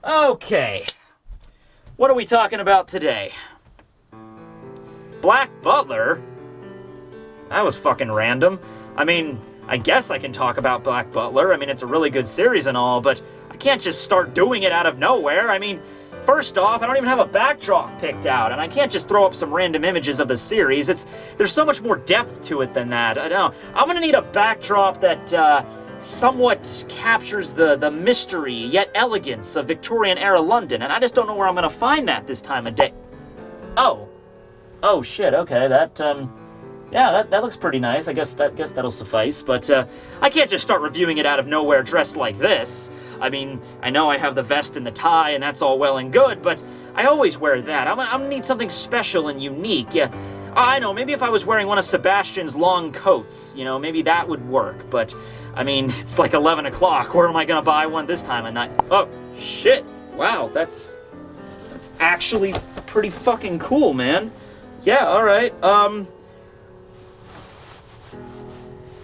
Okay. What are we talking about today? Black Butler? That was fucking random. I mean, I guess I can talk about Black Butler. I mean, it's a really good series and all, but I can't just start doing it out of nowhere. I mean, first off, I don't even have a backdrop picked out, and I can't just throw up some random images of the series. There's so much more depth to it than that. I don't know. I'm gonna need a backdrop that, somewhat captures the mystery, yet elegance of Victorian-era London, and I just don't know where I'm gonna find that this time of day. Oh. Oh, shit, okay, yeah, that looks pretty nice. I guess that'll suffice, but I can't just start reviewing it out of nowhere dressed like this. I mean, I know I have the vest and the tie, and that's all well and good, but I always wear that. I'm gonna need something special and unique. Yeah, I know, maybe if I was wearing one of Sebastian's long coats, you know, maybe that would work, but, I mean, it's like 11 o'clock. Where am I gonna buy one this time of night? Oh, shit. Wow, that's actually pretty fucking cool, man. Yeah, alright,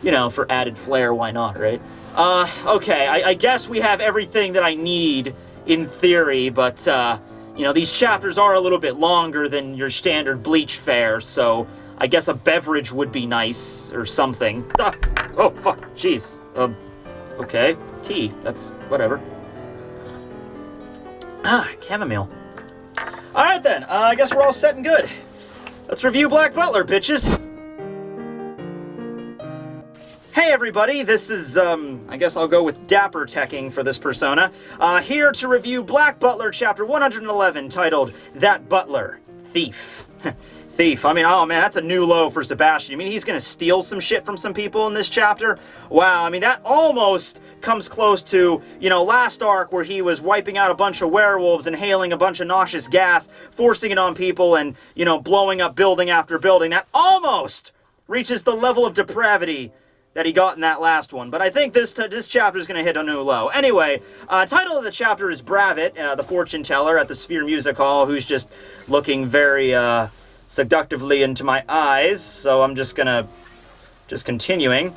you know, for added flair, why not, right? Okay, I guess we have everything that I need in theory, but, you know, these chapters are a little bit longer than your standard Bleach fare, so I guess a beverage would be nice, or something. Ah, oh, fuck, jeez. Okay, tea, that's whatever. Ah, chamomile. Alright then, I guess we're all set and good. Let's review Black Butler, bitches! Hey everybody, this is, I guess I'll go with Dapper Tekking for this persona. Here to review Black Butler Chapter 111, titled, That Butler, Thief. Thief. I mean, oh man, that's a new low for Sebastian. I mean, he's gonna steal some shit from some people in this chapter? Wow, I mean, that almost comes close to, you know, last arc where he was wiping out a bunch of werewolves, inhaling a bunch of nauseous gas, forcing it on people, and, you know, blowing up building after building. That almost reaches the level of depravity that he got in that last one, but I think this chapter is going to hit a new low. Anyway, title of the chapter is Bravat, the fortune teller at the Sphere Music Hall, who's just looking very seductively into my eyes, so I'm just continuing.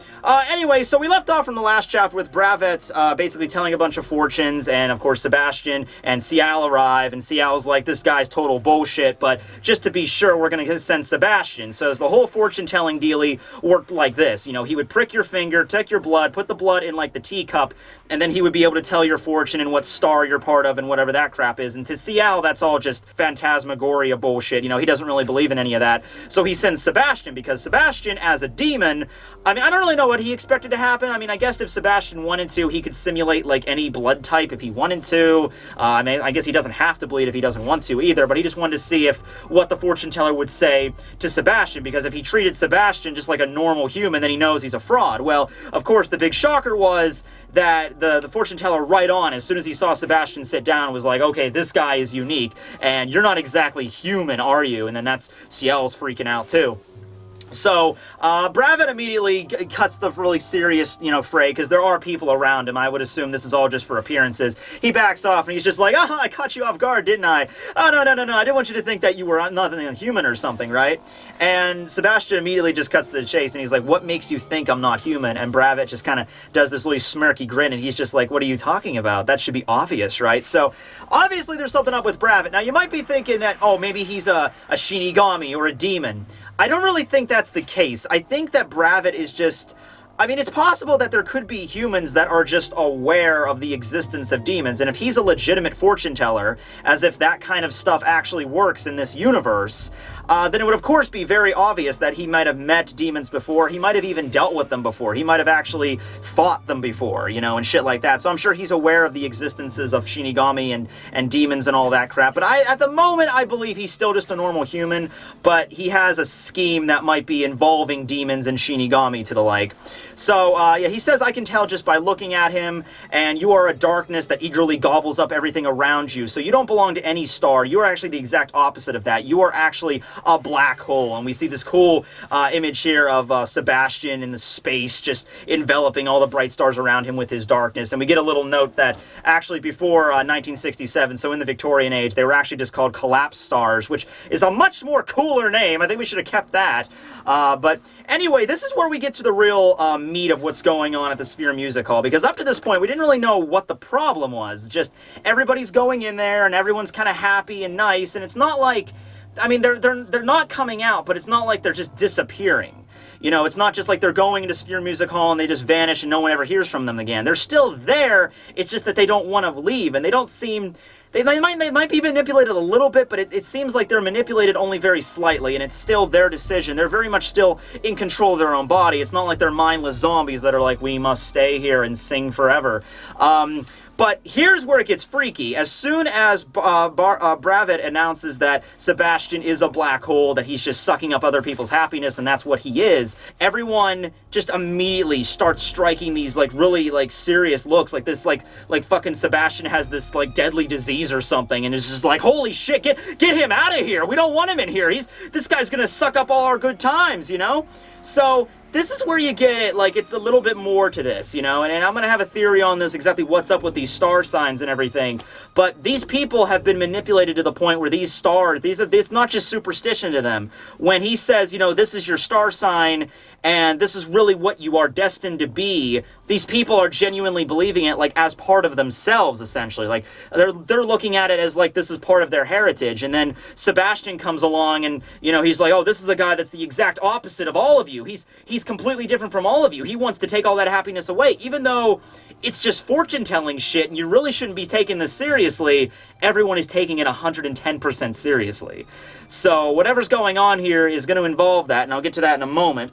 Anyway, so we left off from the last chapter with Bravat basically telling a bunch of fortunes, and of course Sebastian and Ciel arrive, and Ciel's like, this guy's total bullshit, but just to be sure, we're gonna send Sebastian. So the whole fortune-telling dealie worked like this. You know, he would prick your finger, take your blood, put the blood in like the teacup, and then he would be able to tell your fortune and what star you're part of and whatever that crap is. And to Ciel, that's all just phantasmagoria bullshit. You know, he doesn't really believe in any of that. So he sends Sebastian, because Sebastian, as a demon, I mean, I don't really know what he expected to happen. I mean, I guess if Sebastian wanted to, he could simulate, like, any blood type if he wanted to. I mean, I guess he doesn't have to bleed if he doesn't want to either, but he just wanted to see what the fortune teller would say to Sebastian, because if he treated Sebastian just like a normal human, then he knows he's a fraud. Well, of course, the big shocker was that the fortune teller right on, as soon as he saw Sebastian sit down, was like, okay, this guy is unique, and you're not exactly human, are you? And then that's Ciel's freaking out, too. So, Bravat immediately cuts the really serious, you know, fray, because there are people around him. I would assume this is all just for appearances. He backs off, and he's just like, oh, I caught you off guard, didn't I? Oh, no, I didn't want you to think that you were nothing human or something, right? And Sebastian immediately just cuts to the chase, and he's like, what makes you think I'm not human? And Bravat just kind of does this really smirky grin, and he's just like, what are you talking about? That should be obvious, right? So, obviously there's something up with Bravat. Now, you might be thinking that, oh, maybe he's a Shinigami or a demon. I don't really think that's the case. I think that Bravat is just... I mean, it's possible that there could be humans that are just aware of the existence of demons, and if he's a legitimate fortune teller, as if that kind of stuff actually works in this universe, then it would of course be very obvious that he might have met demons before, he might have even dealt with them before, he might have actually fought them before, you know, and shit like that. So I'm sure he's aware of the existences of Shinigami and demons and all that crap, but at the moment, I believe he's still just a normal human, but he has a scheme that might be involving demons and Shinigami to the like. So, yeah, he says, I can tell just by looking at him, and you are a darkness that eagerly gobbles up everything around you. So you don't belong to any star. You are actually the exact opposite of that. You are actually a black hole. And we see this cool image here of Sebastian in the space, just enveloping all the bright stars around him with his darkness. And we get a little note that actually before 1967, so in the Victorian age, they were actually just called collapsed stars, which is a much more cooler name. I think we should have kept that. But anyway, this is where we get to the real meat of what's going on at the Sphere Music Hall, because up to this point, we didn't really know what the problem was. Just everybody's going in there, and everyone's kind of happy and nice, and it's not like, I mean, they're not coming out, but it's not like they're just disappearing. You know, it's not just like they're going into Sphere Music Hall and they just vanish and no one ever hears from them again. They're still there, it's just that they don't want to leave, and they don't seem... They might be manipulated a little bit, but it seems like they're manipulated only very slightly, and it's still their decision. They're very much still in control of their own body. It's not like they're mindless zombies that are like, we must stay here and sing forever. But here's where it gets freaky. As soon as Bravat announces that Sebastian is a black hole, that he's just sucking up other people's happiness, and that's what he is, everyone just immediately starts striking these, like, really, like, serious looks. Like this, like fucking Sebastian has this, like, deadly disease or something, and it's just like, holy shit, get him out of here. We don't want him in here. This guy's gonna suck up all our good times, you know? So... this is where you get it, like, it's a little bit more to this, you know, and I'm going to have a theory on this, exactly what's up with these star signs and everything, but these people have been manipulated to the point where these stars, it's not just superstition to them. When he says, you know, this is your star sign, and this is really what you are destined to be, these people are genuinely believing it, like, as part of themselves, essentially. Like, they're looking at it as, like, this is part of their heritage, and then Sebastian comes along, and, you know, he's like, oh, this is a guy that's the exact opposite of all of you. He's completely different from all of you. He wants to take all that happiness away, even though it's just fortune-telling shit, and you really shouldn't be taking this seriously. Everyone is taking it 110% seriously. So whatever's going on here is going to involve that, and I'll get to that in a moment.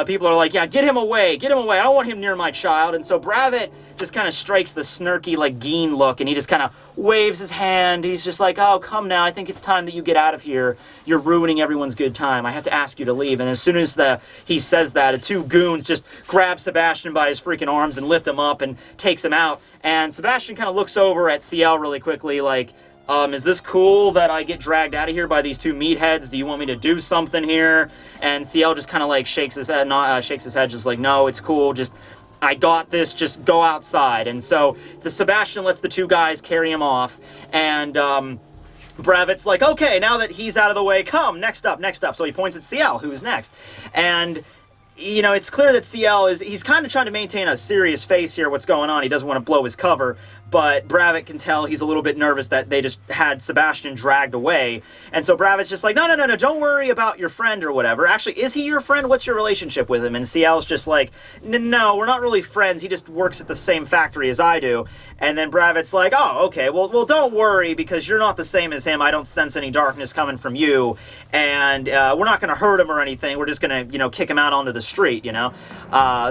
People are like, yeah, get him away, I don't want him near my child. And so Bravat just kind of strikes the snarky, like, Geen look, and he just kind of waves his hand. He's just like, oh, come now, I think it's time that you get out of here. You're ruining everyone's good time. I have to ask you to leave. And as soon as he says that, the two goons just grab Sebastian by his freaking arms and lift him up and takes him out. And Sebastian kind of looks over at Ciel really quickly, like, is this cool that I get dragged out of here by these two meatheads? Do you want me to do something here? And Ciel just kind of, like, shakes his head, just like, no, it's cool, just, I got this, just go outside. And so Sebastian lets the two guys carry him off, and Bravat's like, okay, now that he's out of the way, come, next up. So he points at Ciel, who's next. And... you know, it's clear that Ciel he's kind of trying to maintain a serious face here, what's going on. He doesn't want to blow his cover, but Bravat can tell he's a little bit nervous that they just had Sebastian dragged away. And so Bravat's just like, no, don't worry about your friend or whatever. Actually, is he your friend? What's your relationship with him? And Ciel's just like, no, we're not really friends. He just works at the same factory as I do. And then Bravat's like, oh, okay, well, don't worry, because you're not the same as him. I don't sense any darkness coming from you, and we're not going to hurt him or anything. We're just going to, you know, kick him out onto the street, you know?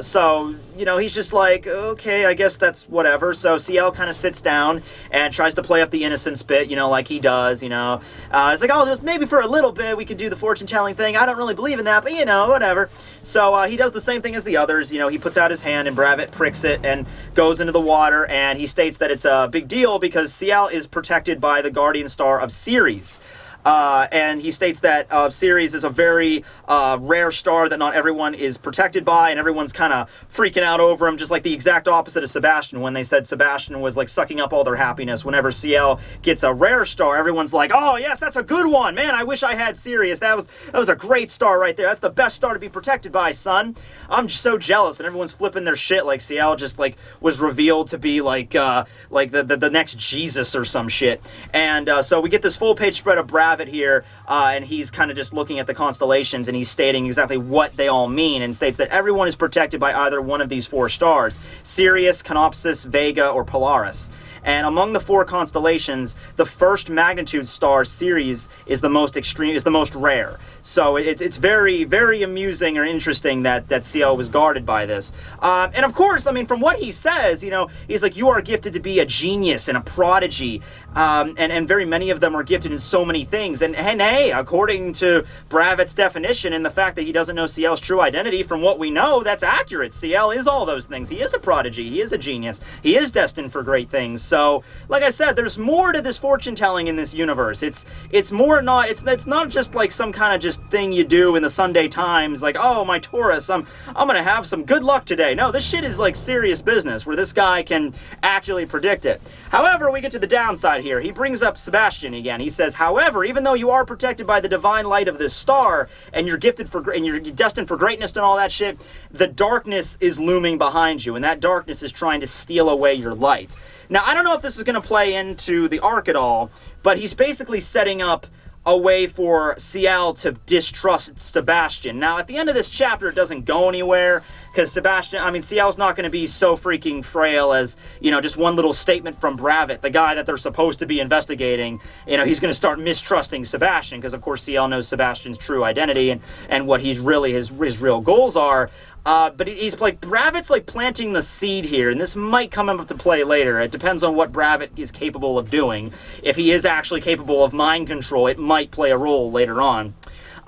So, you know, he's just like, okay, I guess that's whatever. So Ciel kind of sits down and tries to play up the innocence bit, you know, like he does, you know. It's like, oh, just maybe for a little bit we could do the fortune-telling thing. I don't really believe in that, but, you know, whatever. So he does the same thing as the others. You know, he puts out his hand, and Bravat pricks it and goes into the water, and he states that it's a big deal because Ciel is protected by the guardian star of Ceres. And he states that Ceres is a very rare star that not everyone is protected by, and everyone's kind of freaking out over him, just like the exact opposite of Sebastian. When they said Sebastian was, like, sucking up all their happiness, whenever Ciel gets a rare star, everyone's like, oh, yes, that's a good one. Man, I wish I had Ceres. That was a great star right there. That's the best star to be protected by, son. I'm just so jealous, and everyone's flipping their shit like Ciel just, like, was revealed to be, like the next Jesus or some shit. And so we get this full-page spread of Bravat here, and he's kind of just looking at the constellations, and he's stating exactly what they all mean, and states that everyone is protected by either one of these four stars: Sirius, Canopsis, Vega, or Polaris. And among the four constellations, the first magnitude star, Ceres, is the most extreme, is the most rare. So it's very, very amusing or interesting that Ciel was guarded by this. And of course, I mean, from what he says, you know, he's like, you are gifted to be a genius and a prodigy. And very many of them are gifted in so many things. And hey, according to Bravat's definition and the fact that he doesn't know Ciel's true identity, from what we know, that's accurate. Ciel is all those things. He is a prodigy. He is a genius. He is destined for great things. So, like I said, there's more to this fortune telling in this universe. It's not just like some kind of just thing you do in the Sunday Times, like, oh, my Taurus, I'm gonna have some good luck today. No, this shit is like serious business where this guy can actually predict it. However, we get to the downside here. He brings up Sebastian again. He says, however, even though you are protected by the divine light of this star and you're destined for greatness and all that shit, the darkness is looming behind you, and that darkness is trying to steal away your light. Now, I don't know if this is going to play into the arc at all, but he's basically setting up a way for Ciel to distrust Sebastian. Now, at the end of this chapter, it doesn't go anywhere, because Ciel's not going to be so freaking frail as, just one little statement from Bravat, the guy that they're supposed to be investigating. He's going to start mistrusting Sebastian, because, of course, Ciel knows Sebastian's true identity and what his real goals are. But he's like, Bravat's like planting the seed here, and this might come into play later. It depends on what Bravat is capable of doing. If he is actually capable of mind control, it might play a role later on.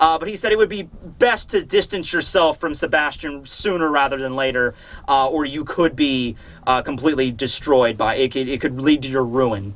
But he said it would be best to distance yourself from Sebastian sooner rather than later, or you could be completely destroyed by it. It could lead to your ruin.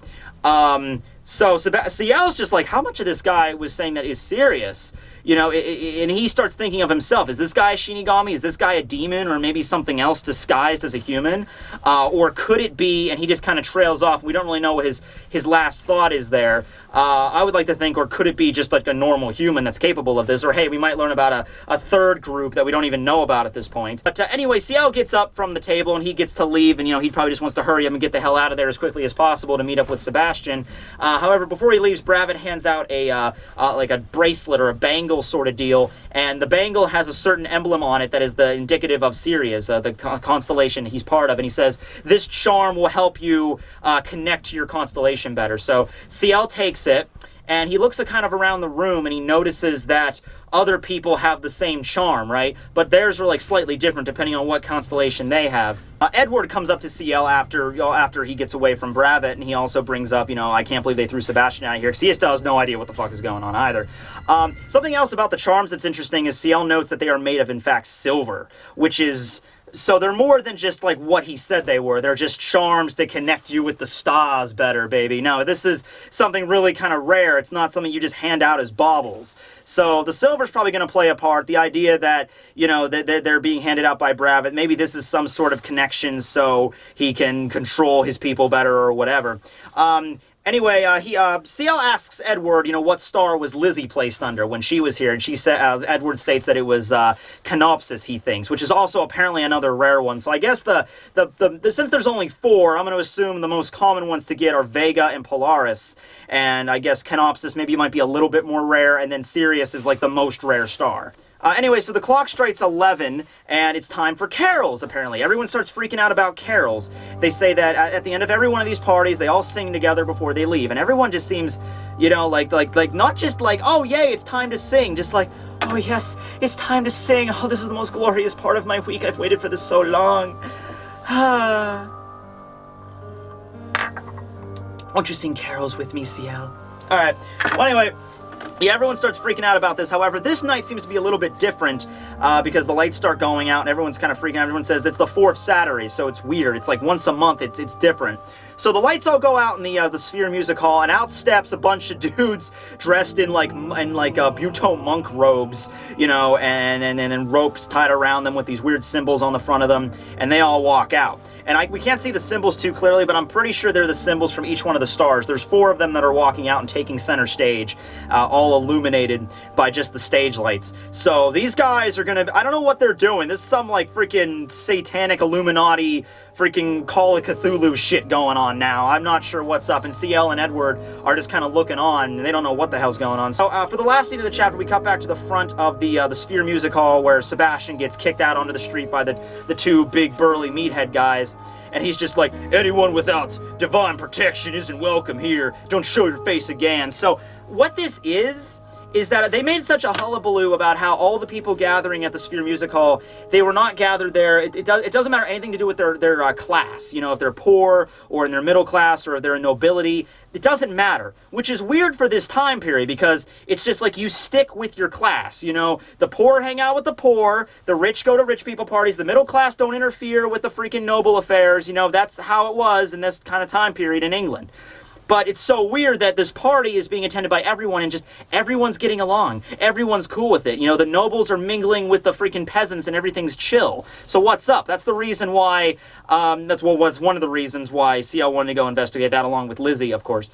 So Ciel's just like, how much of this guy was saying that is serious? And he starts thinking of himself. Is this guy a Shinigami? Is this guy a demon? Or maybe something else disguised as a human? Or could it be, and he just kind of trails off. We don't really know what his last thought is there. I would like to think, or could it be just like a normal human that's capable of this? Or hey, we might learn about a third group that we don't even know about at this point. But anyway, Ciel gets up from the table and he gets to leave. And, he probably just wants to hurry up and get the hell out of there as quickly as possible to meet up with Sebastian. However, before he leaves, Bravat hands out like a bracelet or a bangle sort of deal, and the bangle has a certain emblem on it that is the indicative of Sirius, the constellation he's part of, and he says, this charm will help you connect to your constellation better. So Ciel takes it, and he looks kind of around the room, and he notices that other people have the same charm, right? But theirs are like slightly different depending on what constellation they have. Edward comes up to Ciel after he gets away from Bravat, and he also brings up, I can't believe they threw Sebastian out of here, because he still has no idea what the fuck is going on either. Something else about the charms that's interesting is Ciel notes that they are made of, in fact, silver, which is... So they're more than just like what he said they were. They're just charms to connect you with the stars better, baby. No, this is something really kind of rare. It's not something you just hand out as baubles. So the silver's probably going to play a part. The idea that, they're being handed out by Bravat, maybe this is some sort of connection so he can control his people better or whatever. Anyway, Ciel asks Edward, what star was Lizzie placed under when she was here, and she said, Edward states that it was Canopsis, he thinks, which is also apparently another rare one. So I guess since there's only 4, I'm going to assume the most common ones to get are Vega and Polaris, and I guess Canopsis maybe might be a little bit more rare, and then Sirius is like the most rare star. Anyway, so the clock strikes 11, and it's time for carols, apparently. Everyone starts freaking out about carols. They say that at the end of every one of these parties, they all sing together before they leave, and everyone just seems, like not just like, oh, yay, it's time to sing, just like, oh, yes, it's time to sing. Oh, this is the most glorious part of my week. I've waited for this so long. Won't you sing carols with me, Ciel? All right. Well, anyway... Yeah, everyone starts freaking out about this. However, this night seems to be a little bit different because the lights start going out and everyone's kind of freaking out. Everyone says it's the 4th Saturday, so it's weird. It's like once a month. It's different. So the lights all go out in the Sphere Music Hall, and out steps a bunch of dudes dressed in Buto monk robes, and ropes tied around them with these weird symbols on the front of them, and they all walk out. And we can't see the symbols too clearly, but I'm pretty sure they're the symbols from each one of the stars. There's 4 of them that are walking out and taking center stage, all illuminated by just the stage lights. So these guys are gonna... I don't know what they're doing. This is some, freaking satanic Illuminati freaking Call of Cthulhu shit going on now. I'm not sure what's up, and Ciel and Edward are just kind of looking on, and they don't know what the hell's going on. So for the last scene of the chapter, we cut back to the front of the Sphere Music Hall, where Sebastian gets kicked out onto the street by the 2 big burly meathead guys. And he's just like, anyone without divine protection isn't welcome here. Don't show your face again. So what this is is that they made such a hullabaloo about how all the people gathering at the Sphere Music Hall, they were not gathered there. It doesn't matter anything to do with their class. You know, if they're poor or in their middle class or if they're in nobility, it doesn't matter. Which is weird for this time period because it's just like you stick with your class. You know, the poor hang out with the poor, the rich go to rich people parties, the middle class don't interfere with the freaking noble affairs. You know, that's how it was in this kind of time period in England. But it's so weird that this party is being attended by everyone and just everyone's getting along. Everyone's cool with it. You know, the nobles are mingling with the freaking peasants and everything's chill. So what's up? That's the reason why, was one of the reasons why Ciel wanted to go investigate that along with Lizzie, of course.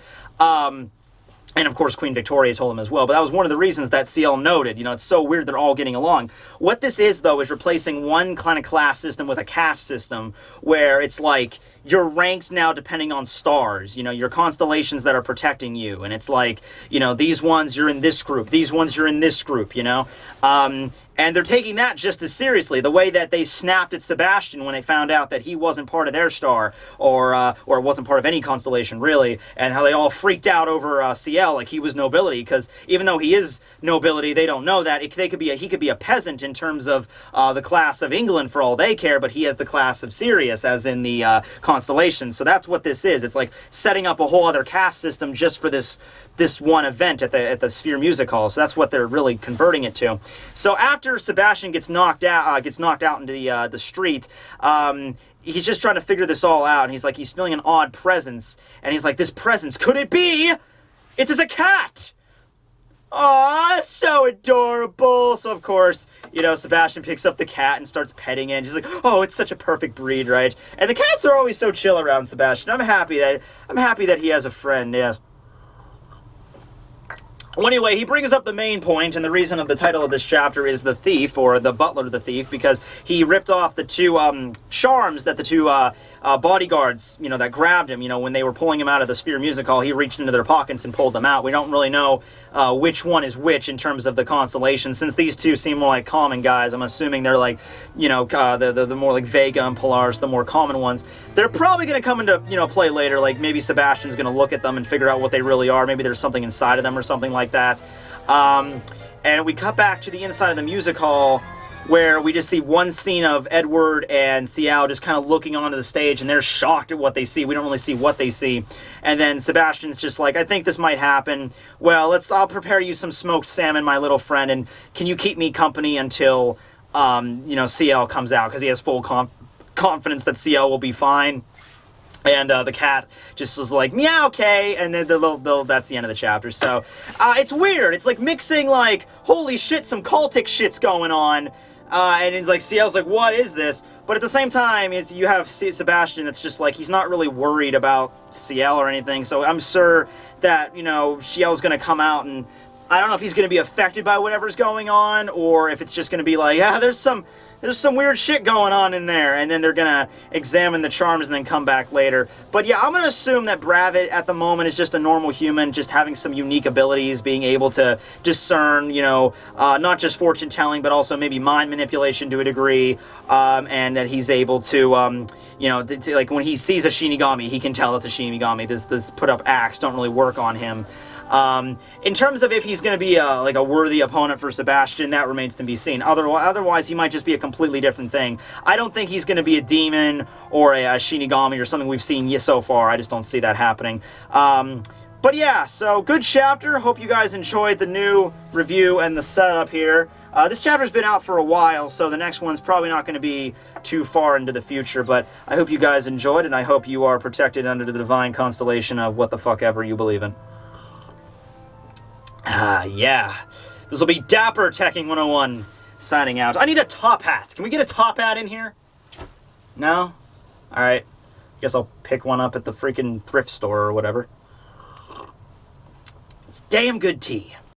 And of course, Queen Victoria told him as well. But that was one of the reasons that Ciel noted. You know, it's so weird they're all getting along. What this is, though, is replacing one kind of class system with a caste system where it's like you're ranked now depending on stars. You know, your constellations that are protecting you. And it's like, you know, these ones you're in this group. These ones you're in this group, you know. And they're taking that just as seriously. The way that they snapped at Sebastian when they found out that he wasn't part of their star, or wasn't part of any constellation, really, and how they all freaked out over Ciel, like he was nobility, because even though he is nobility, they don't know that. He could be a peasant in terms of the class of England for all they care, but he has the class of Sirius, as in the constellation. So that's what this is. It's like setting up a whole other caste system just for this one event at the Sphere Music Hall. So that's what they're really converting it to. So after Sebastian gets knocked out into the street, he's just trying to figure this all out, and he's feeling an odd presence, and he's like, this presence, could it be? It's as a cat! Aw, it's so adorable. So of course, you know, Sebastian picks up the cat and starts petting it. He's like, oh, it's such a perfect breed, right? And the cats are always so chill around Sebastian. I'm happy that he has a friend, yeah. Well, anyway, he brings up the main point, and the reason of the title of this chapter is the thief, or the butler the thief, because he ripped off the two charms that the two bodyguards, you know, that grabbed him, you know, when they were pulling him out of the Sphere Music Hall. He reached into their pockets and pulled them out. We don't really know which one is which in terms of the constellation. Since these two seem more like common guys, I'm assuming they're like, you know, the more like Vega and Polaris, the more common ones. They're probably going to come into, you know, play later. Like maybe Sebastian's going to look at them and figure out what they really are. Maybe there's something inside of them or something like that. And we cut back to the inside of the music hall, where we just see one scene of Edward and Ciel just kind of looking onto the stage, and they're shocked at what they see. We don't really see what they see. And then Sebastian's just like, I think this might happen. Well, I'll prepare you some smoked salmon, my little friend, and can you keep me company until, you know, Ciel comes out? Because he has full confidence that Ciel will be fine. And the cat just was like, meow, okay, and then that's the end of the chapter. So it's weird. It's like mixing, like, holy shit, some cultic shit's going on. And it's like, Ciel's like, what is this? But at the same time, you have Sebastian that's just like, he's not really worried about Ciel or anything. So I'm sure that, you know, Ciel's going to come out, and I don't know if he's going to be affected by whatever's going on, or if it's just going to be like, yeah, there's some weird shit going on in there, and then they're gonna examine the charms and then come back later. But yeah, I'm gonna assume that Bravat at the moment is just a normal human, just having some unique abilities, being able to discern, you know, not just fortune telling, but also maybe mind manipulation to a degree, and that he's able to, you know, like when he sees a Shinigami, he can tell it's a Shinigami. This put up acts don't really work on him. In terms of if he's going to be like a worthy opponent for Sebastian, that remains to be seen. Otherwise, he might just be a completely different thing. I don't think he's going to be a demon or a Shinigami or something we've seen so far. I just don't see that happening. But yeah, so good chapter. Hope you guys enjoyed the new review and the setup here. This chapter's been out for a while, so the next one's probably not going to be too far into the future, but I hope you guys enjoyed, and I hope you are protected under the divine constellation of what the fuck ever you believe in. Yeah. This will be Dapper Tekking101 signing out. I need a top hat. Can we get a top hat in here? No? Alright. Guess I'll pick one up at the freaking thrift store or whatever. It's damn good tea.